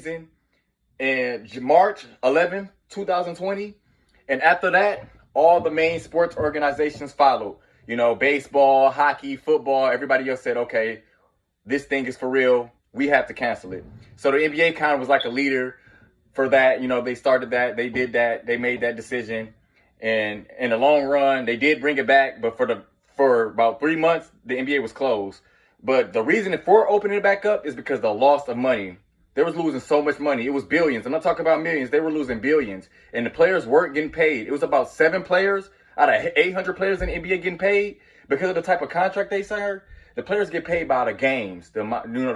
season in March 11th, 2020. And after that, all the main sports organizations followed. You know, baseball, hockey, football, everybody else said, okay, this thing is for real. We have to cancel it. So the NBA kind of was like a leader for that. You know, they started that, they did that, they made that decision. And in the long run, they did bring it back, but for about 3 months, the NBA was closed. But the reason for opening it back up is because the loss of money. They was losing so much money. It was billions. I'm not talking about millions. They were losing billions. And the players weren't getting paid. It was about 7 players out of 800 players in the NBA getting paid because of the type of contract they signed. The players get paid by the games, the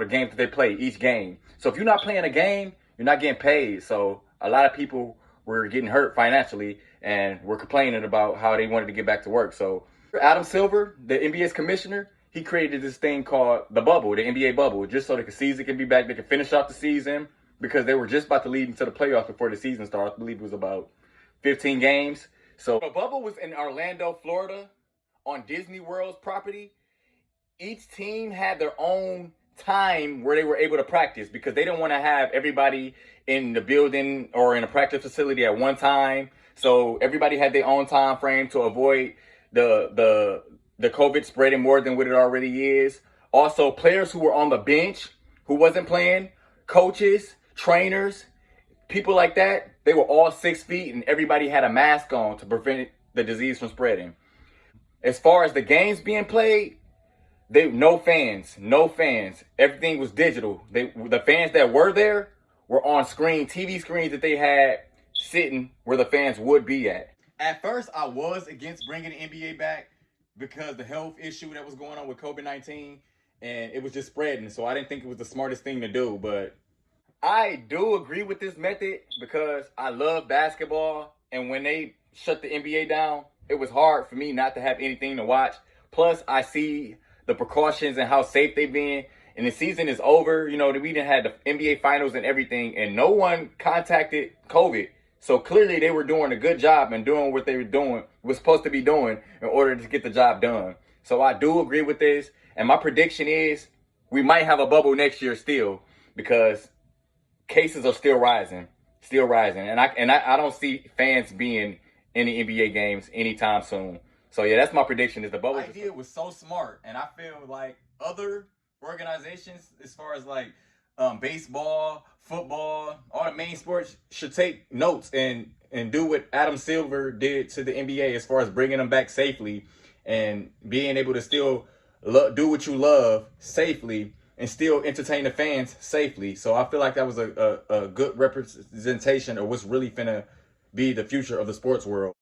games that they play, each game. So if you're not playing a game, you're not getting paid. So a lot of people were getting hurt financially and were complaining about how they wanted to get back to work. So Adam Silver, the NBA's commissioner, he created this thing called the bubble, the NBA bubble, just so the season can be back. They can finish off the season because they were just about to lead into the playoffs before the season started. I believe it was about 15 games. So the bubble was in Orlando, Florida, on Disney World's property. Each team had their own time where they were able to practice because they didn't want to have everybody in the building or in a practice facility at one time. So everybody had their own time frame to avoid the COVID spreading more than what it already is. Also, players who were on the bench, who wasn't playing, coaches, trainers, people like that, they were all 6 feet and everybody had a mask on to prevent the disease from spreading. As far as the games being played, no fans. Everything was digital. The fans that were there were on screen, TV screens that they had sitting where the fans would be at. At first, I was against bringing the NBA back because the health issue that was going on with COVID-19, and it was just spreading. So I didn't think it was the smartest thing to do. But I do agree with this method because I love basketball. And when they shut the NBA down, it was hard for me not to have anything to watch. Plus, I see the precautions and how safe they've been. And the season is over. You know, we didn't have the NBA finals and everything, and no one contacted COVID. So clearly they were doing a good job and doing what they were supposed to be doing in order to get the job done. So I do agree with this. And my prediction is we might have a bubble next year still because cases are still rising. And I don't see fans being in the NBA games anytime soon. So yeah, that's my prediction is the bubble. The idea was so smart. And I feel like other organizations, as far as like baseball, football, all the main sports should take notes and do what Adam Silver did to the NBA as far as bringing them back safely and being able to still do what you love safely and still entertain the fans safely. So I feel like that was a good representation of what's really finna be the future of the sports world.